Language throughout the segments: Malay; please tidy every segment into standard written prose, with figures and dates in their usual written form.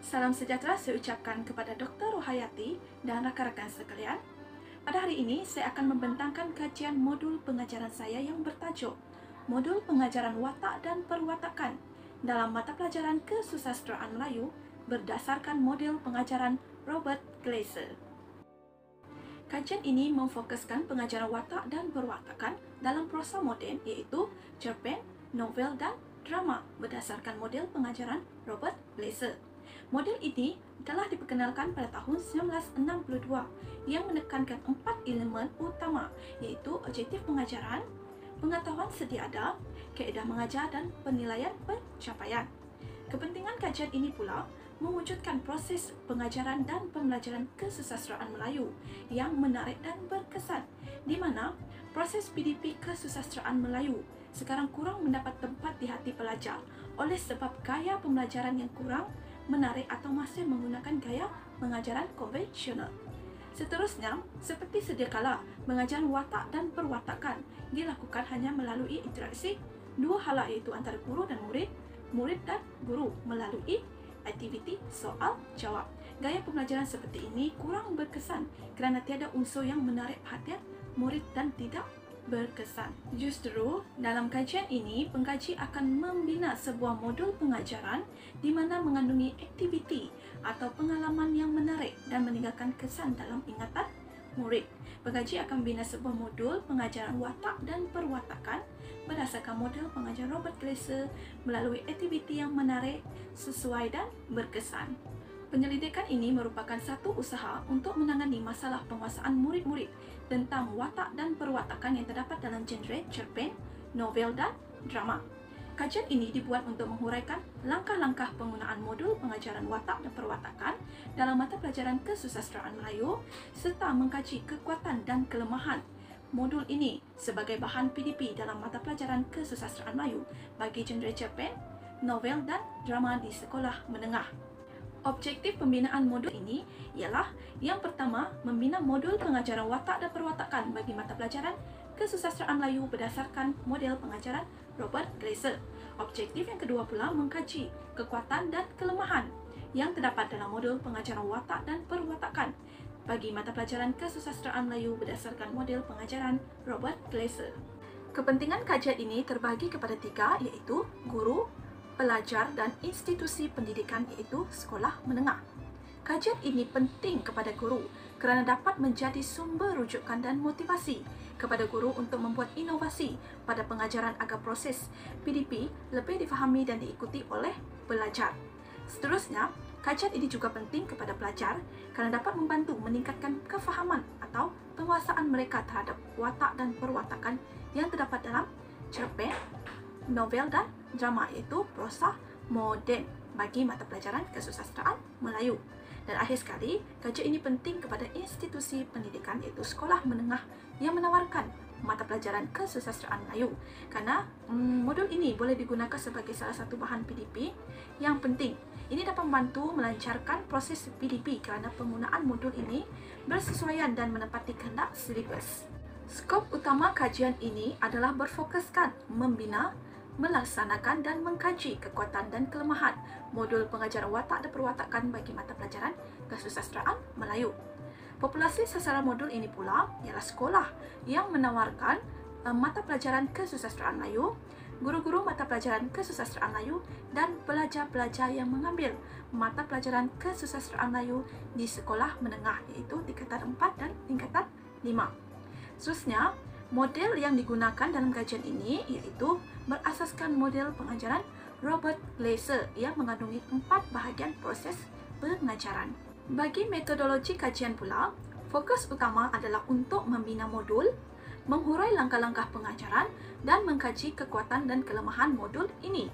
Salam sejahtera saya ucapkan kepada Dr. Rohayati dan rakan-rakan sekalian. Pada hari ini, saya akan membentangkan kajian modul pengajaran saya yang bertajuk Modul Pengajaran Watak dan Perwatakan dalam mata pelajaran Kesusasteraan Melayu berdasarkan model pengajaran Robert Glaser. Kajian ini memfokuskan pengajaran watak dan perwatakan dalam prosa moden iaitu cerpen, novel dan drama berdasarkan model pengajaran Robert Glaser. Model ini telah diperkenalkan pada tahun 1962 yang menekankan 4 elemen utama iaitu objektif pengajaran, pengetahuan sedia ada, kaedah mengajar dan penilaian pencapaian. Kepentingan kajian ini pula mewujudkan proses pengajaran dan pembelajaran kesusasteraan Melayu yang menarik dan berkesan, di mana proses PDP kesusasteraan Melayu sekarang kurang mendapat tempat di hati pelajar oleh sebab gaya pembelajaran yang kurang menarik atau masih menggunakan gaya pengajaran konvensional. Seterusnya, seperti sedia kala, pengajaran watak dan perwatakan dilakukan hanya melalui interaksi dua hala iaitu antara guru dan murid, murid dan guru melalui aktiviti soal jawab. Gaya pembelajaran seperti ini kurang berkesan kerana tiada unsur yang menarik perhatian murid dan tidak berkesan. Justru, dalam kajian ini, pengkaji akan membina sebuah modul pengajaran di mana mengandungi aktiviti atau pengalaman yang menarik dan meninggalkan kesan dalam ingatan murid. Pengkaji akan membina sebuah modul pengajaran watak dan perwatakan berdasarkan model pengajaran Robert Glaser melalui aktiviti yang menarik, sesuai dan berkesan. Penyelidikan ini merupakan satu usaha untuk menangani masalah penguasaan murid-murid tentang watak dan perwatakan yang terdapat dalam genre cerpen, novel dan drama. Kajian ini dibuat untuk menghuraikan langkah-langkah penggunaan modul pengajaran watak dan perwatakan dalam mata pelajaran kesusasteraan Melayu serta mengkaji kekuatan dan kelemahan modul ini sebagai bahan PDP dalam mata pelajaran kesusasteraan Melayu bagi genre cerpen, novel dan drama di sekolah menengah. Objektif pembinaan modul ini ialah yang pertama, membina modul pengajaran watak dan perwatakan bagi mata pelajaran kesusasteraan Melayu berdasarkan model pengajaran Robert Glaser. Objektif yang kedua pula mengkaji kekuatan dan kelemahan yang terdapat dalam modul pengajaran watak dan perwatakan bagi mata pelajaran kesusasteraan Melayu berdasarkan model pengajaran Robert Glaser. Kepentingan kajian ini terbagi kepada 3 iaitu guru, pelajar dan institusi pendidikan iaitu sekolah menengah. Kajian ini penting kepada guru kerana dapat menjadi sumber rujukan dan motivasi kepada guru untuk membuat inovasi pada pengajaran agar proses PDP lebih difahami dan diikuti oleh pelajar. Seterusnya, kajian ini juga penting kepada pelajar kerana dapat membantu meningkatkan kefahaman atau penguasaan mereka terhadap watak dan perwatakan yang terdapat dalam cerpen, novel dan drama iaitu prosa moden bagi mata pelajaran kesusasteraan Melayu. Dan akhir sekali, kajian ini penting kepada institusi pendidikan iaitu sekolah menengah yang menawarkan mata pelajaran kesusasteraan Melayu kerana modul ini boleh digunakan sebagai salah satu bahan PDP yang penting. Ini dapat membantu melancarkan proses PDP kerana penggunaan modul ini bersesuaian dan menepati kehendak silibus. Skop utama kajian ini adalah berfokuskan membina, melaksanakan dan mengkaji kekuatan dan kelemahan modul pengajaran watak dan perwatakan bagi mata pelajaran kesusasteraan Melayu. Populasi sasaran modul ini pula ialah sekolah yang menawarkan mata pelajaran kesusasteraan Melayu, guru-guru mata pelajaran kesusasteraan Melayu dan pelajar-pelajar yang mengambil mata pelajaran kesusasteraan Melayu di sekolah menengah iaitu tingkatan 4 dan tingkatan 5. Seterusnya, model yang digunakan dalam kajian ini iaitu berasaskan model pengajaran Robert Glaser yang mengandungi 4 bahagian proses pengajaran. Bagi metodologi kajian pula, fokus utama adalah untuk membina modul, menghurai langkah-langkah pengajaran dan mengkaji kekuatan dan kelemahan modul ini.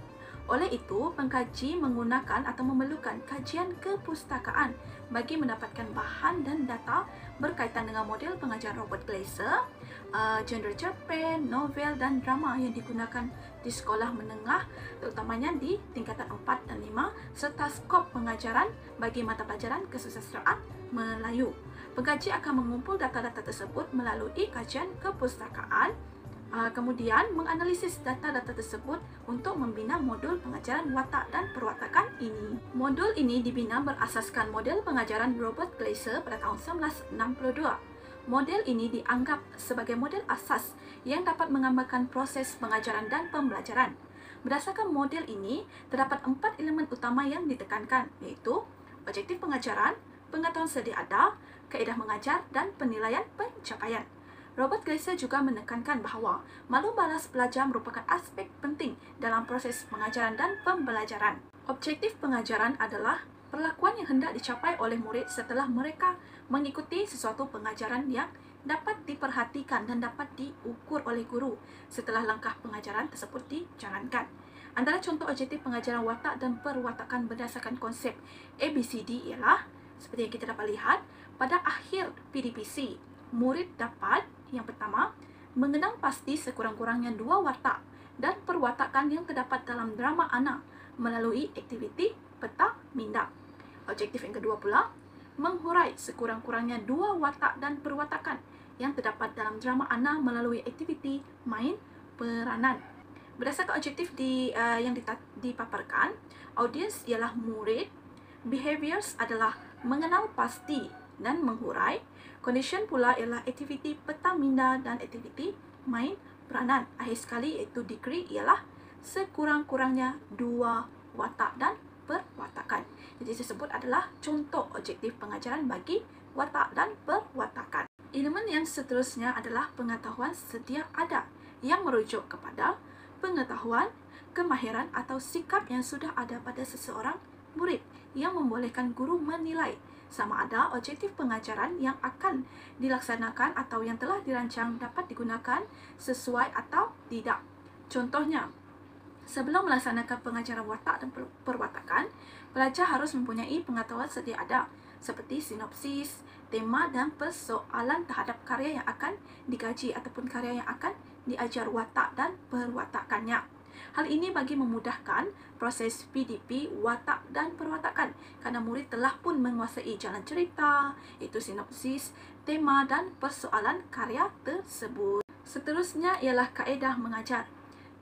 Oleh itu, pengkaji menggunakan atau memerlukan kajian kepustakaan bagi mendapatkan bahan dan data berkaitan dengan model pengajaran Robert Glaser, genre cerpen, novel dan drama yang digunakan di sekolah menengah terutamanya di tingkatan 4 dan 5 serta skop pengajaran bagi mata pelajaran kesusasteraan Melayu. Pengkaji akan mengumpul data-data tersebut melalui kajian kepustakaan, Kemudian menganalisis data-data tersebut untuk membina modul pengajaran watak dan perwatakan ini. Modul ini dibina berasaskan model pengajaran Robert Glaser pada tahun 1962. Model ini dianggap sebagai model asas yang dapat menggambarkan proses pengajaran dan pembelajaran. Berdasarkan model ini, terdapat 4 elemen utama yang ditekankan, yaitu objektif pengajaran, pengetahuan sedia ada, kaedah mengajar, dan penilaian pencapaian. Robert Glaser juga menekankan bahawa maklum balas pelajar merupakan aspek penting dalam proses pengajaran dan pembelajaran. Objektif pengajaran adalah perlakuan yang hendak dicapai oleh murid setelah mereka mengikuti sesuatu pengajaran yang dapat diperhatikan dan dapat diukur oleh guru setelah langkah pengajaran tersebut dijalankan. Antara contoh objektif pengajaran watak dan perwatakan berdasarkan konsep ABCD ialah, seperti yang kita dapat lihat, pada akhir PDPC, murid dapat, yang pertama, mengenang pasti sekurang-kurangnya 2 watak dan perwatakan yang terdapat dalam drama anak melalui aktiviti peta minda. Objektif yang kedua pula, menghurai sekurang-kurangnya 2 watak dan perwatakan yang terdapat dalam drama anak melalui aktiviti main peranan. Berdasarkan objektif yang dipaparkan, audiens ialah murid, behaviors adalah mengenal pasti dan menghurai, condition pula ialah aktiviti peta minda dan aktiviti main peranan. Akhir sekali iaitu degree ialah sekurang-kurangnya 2 watak dan perwatakan. Jadi tersebut adalah contoh objektif pengajaran bagi watak dan perwatakan. Elemen yang seterusnya adalah pengetahuan sedia ada yang merujuk kepada pengetahuan, kemahiran atau sikap yang sudah ada pada seseorang murid yang membolehkan guru menilai sama ada objektif pengajaran yang akan dilaksanakan atau yang telah dirancang dapat digunakan sesuai atau tidak. Contohnya, sebelum melaksanakan pengajaran watak dan perwatakan, pelajar harus mempunyai pengetahuan sedia ada seperti sinopsis, tema dan persoalan terhadap karya yang akan dikaji ataupun karya yang akan diajar watak dan perwatakannya. Hal ini bagi memudahkan proses PDP, watak dan perwatakan kerana murid telah pun menguasai jalan cerita, iaitu sinopsis, tema dan persoalan karya tersebut. Seterusnya ialah kaedah mengajar.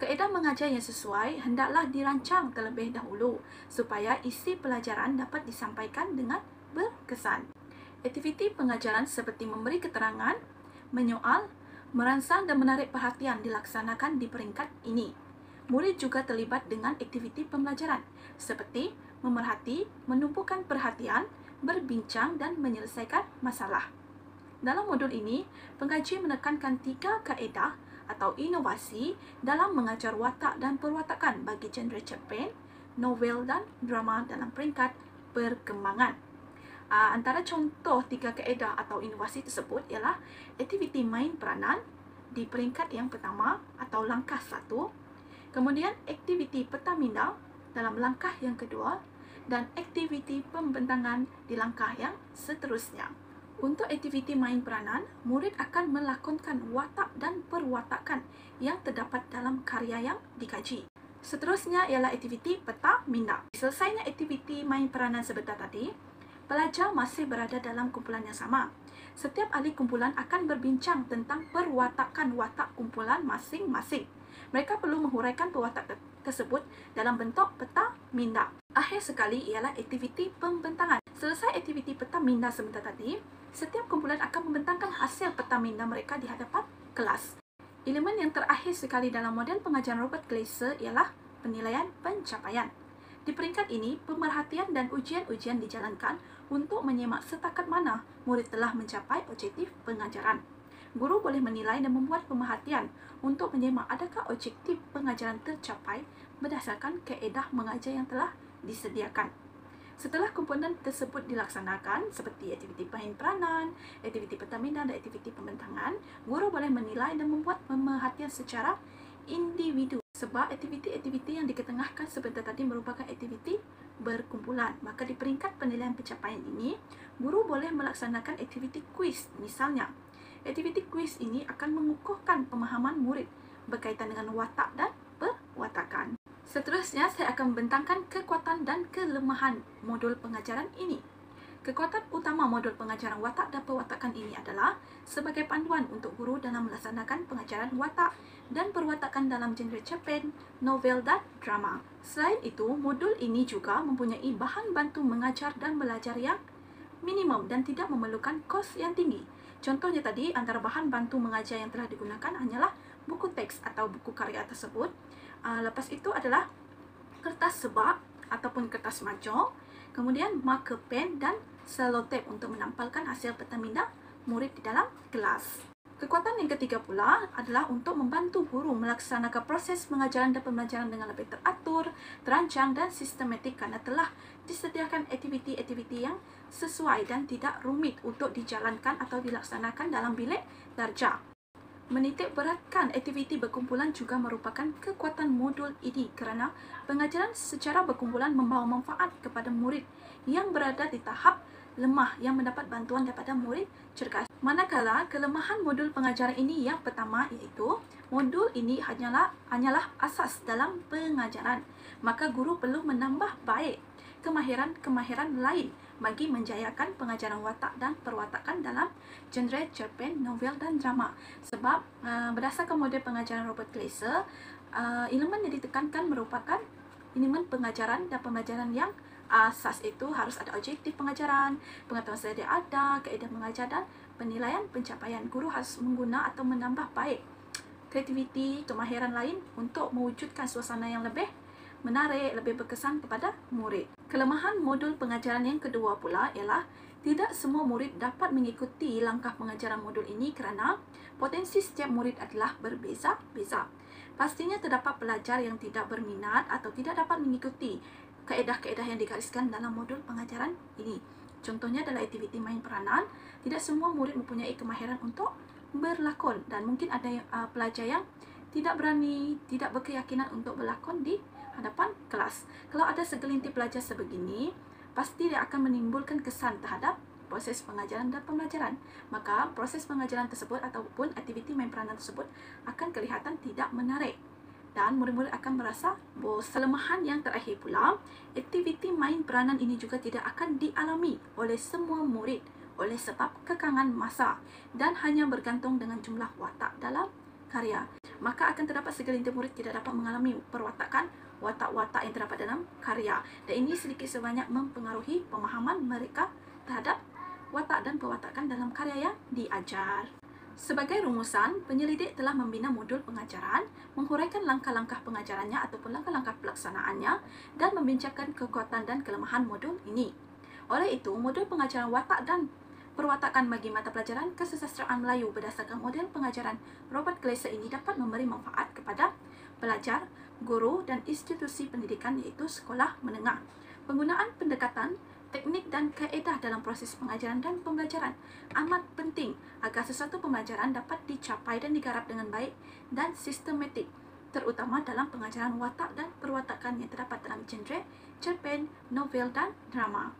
Kaedah mengajar yang sesuai hendaklah dirancang terlebih dahulu supaya isi pelajaran dapat disampaikan dengan berkesan. Aktiviti pengajaran seperti memberi keterangan, menyoal, merangsang dan menarik perhatian dilaksanakan di peringkat ini. Murid juga terlibat dengan aktiviti pembelajaran seperti memerhati, menumpukan perhatian, berbincang dan menyelesaikan masalah. Dalam modul ini, pengaji menekankan 3 kaedah atau inovasi dalam mengajar watak dan perwatakan bagi genre cerpen, novel dan drama dalam peringkat perkembangan. Antara contoh 3 kaedah atau inovasi tersebut ialah aktiviti main peranan di peringkat yang pertama atau langkah 1, kemudian aktiviti peta minda dalam langkah yang kedua, dan aktiviti pembentangan di langkah yang seterusnya. Untuk aktiviti main peranan, murid akan melakonkan watak dan perwatakan yang terdapat dalam karya yang dikaji. Seterusnya ialah aktiviti peta minda. Selesainya aktiviti main peranan sebentar tadi, pelajar masih berada dalam kumpulan yang sama. Setiap ahli kumpulan akan berbincang tentang perwatakan watak kumpulan masing-masing. Mereka perlu menghuraikan perwatak tersebut dalam bentuk peta minda. Akhir sekali ialah aktiviti pembentangan. Selesai aktiviti peta minda sebentar tadi, setiap kumpulan akan membentangkan hasil peta minda mereka di hadapan kelas. Elemen yang terakhir sekali dalam model pengajaran Robert Glaser ialah penilaian pencapaian. Di peringkat ini, pemerhatian dan ujian-ujian dijalankan untuk menyemak setakat mana murid telah mencapai objektif pengajaran. Guru boleh menilai dan membuat pemerhatian untuk menyemak adakah objektif pengajaran tercapai berdasarkan kaedah mengajar yang telah disediakan. Setelah komponen tersebut dilaksanakan seperti aktiviti main peranan, aktiviti peta minda dan aktiviti pembentangan, guru boleh menilai dan membuat pemerhatian secara individu. Sebab aktiviti-aktiviti yang diketengahkan sebentar tadi merupakan aktiviti berkumpulan. Maka di peringkat penilaian pencapaian ini, guru boleh melaksanakan aktiviti kuis. Misalnya, aktiviti kuis ini akan mengukuhkan pemahaman murid berkaitan dengan watak dan perwatakan. Seterusnya, saya akan membentangkan kekuatan dan kelemahan modul pengajaran ini. Kekuatan utama modul pengajaran watak dan perwatakan ini adalah sebagai panduan untuk guru dalam melaksanakan pengajaran watak dan perwatakan dalam genre cerpen, novel, dan drama. Selain itu, modul ini juga mempunyai bahan bantu mengajar dan belajar yang minimum dan tidak memerlukan kos yang tinggi. Contohnya tadi, antara bahan bantu mengajar yang telah digunakan hanyalah buku teks atau buku karya tersebut. Lepas itu adalah kertas sebak ataupun kertas maco, kemudian marker pen dan selotip untuk menampalkan hasil peta murid di dalam kelas. Kekuatan yang ketiga pula adalah untuk membantu guru melaksanakan proses pengajaran dan pembelajaran dengan lebih teratur, terancang dan sistematik karena telah disediakan aktiviti-aktiviti yang sesuai dan tidak rumit untuk dijalankan atau dilaksanakan dalam bilik darjah. Menitik beratkan aktiviti berkumpulan juga merupakan kekuatan modul ini kerana pengajaran secara berkumpulan membawa manfaat kepada murid yang berada di tahap lemah yang mendapat bantuan daripada murid cergas. Manakala kelemahan modul pengajaran ini yang pertama iaitu modul ini hanyalah asas dalam pengajaran, maka guru perlu menambah baik kemahiran-kemahiran lain bagi menjayakan pengajaran watak dan perwatakan dalam genre cerpen, novel dan drama. Sebab berdasarkan model pengajaran Robert Glaser, elemen yang ditekankan merupakan elemen pengajaran dan pembelajaran yang asas itu harus ada objektif pengajaran, pengetahuan sedia ada, kaedah mengajar dan penilaian pencapaian. Guru harus mengguna atau menambah baik kreativiti, kemahiran lain untuk mewujudkan suasana yang lebih menarik, lebih berkesan kepada murid. Kelemahan modul pengajaran yang kedua pula ialah tidak semua murid dapat mengikuti langkah pengajaran modul ini kerana potensi setiap murid adalah berbeza-beza. Pastinya terdapat pelajar yang tidak berminat atau tidak dapat mengikuti kaedah-kaedah yang digariskan dalam modul pengajaran ini. Contohnya adalah aktiviti main peranan. Tidak semua murid mempunyai kemahiran untuk berlakon dan mungkin ada pelajar yang tidak berani, tidak berkeyakinan untuk berlakon di hadapan kelas. Kalau ada segelintir pelajar sebegini, pasti dia akan menimbulkan kesan terhadap proses pengajaran dan pembelajaran. Maka proses pengajaran tersebut ataupun aktiviti main peranan tersebut akan kelihatan tidak menarik dan murid-murid akan merasa bosan. Kelemahan yang terakhir pula, aktiviti main peranan ini juga tidak akan dialami oleh semua murid oleh sebab kekangan masa dan hanya bergantung dengan jumlah watak dalam karya. Maka akan terdapat segelintir murid tidak dapat mengalami perwatakan watak-watak yang terdapat dalam karya, dan ini sedikit sebanyak mempengaruhi pemahaman mereka terhadap watak dan perwatakan dalam karya yang diajar. Sebagai rumusan, penyelidik telah membina modul pengajaran, menghuraikan langkah-langkah pengajarannya ataupun langkah-langkah pelaksanaannya dan membincangkan kekuatan dan kelemahan modul ini. Oleh itu, modul pengajaran watak dan perwatakan bagi mata pelajaran kesusastraan Melayu berdasarkan model pengajaran Robert Glaser ini dapat memberi manfaat kepada pelajar, guru dan institusi pendidikan iaitu sekolah menengah. Penggunaan pendekatan, teknik dan kaedah dalam proses pengajaran dan pembelajaran amat penting agar sesuatu pembelajaran dapat dicapai dan digarap dengan baik dan sistematik, terutama dalam pengajaran watak dan perwatakan yang terdapat dalam genre cerpen, novel dan drama.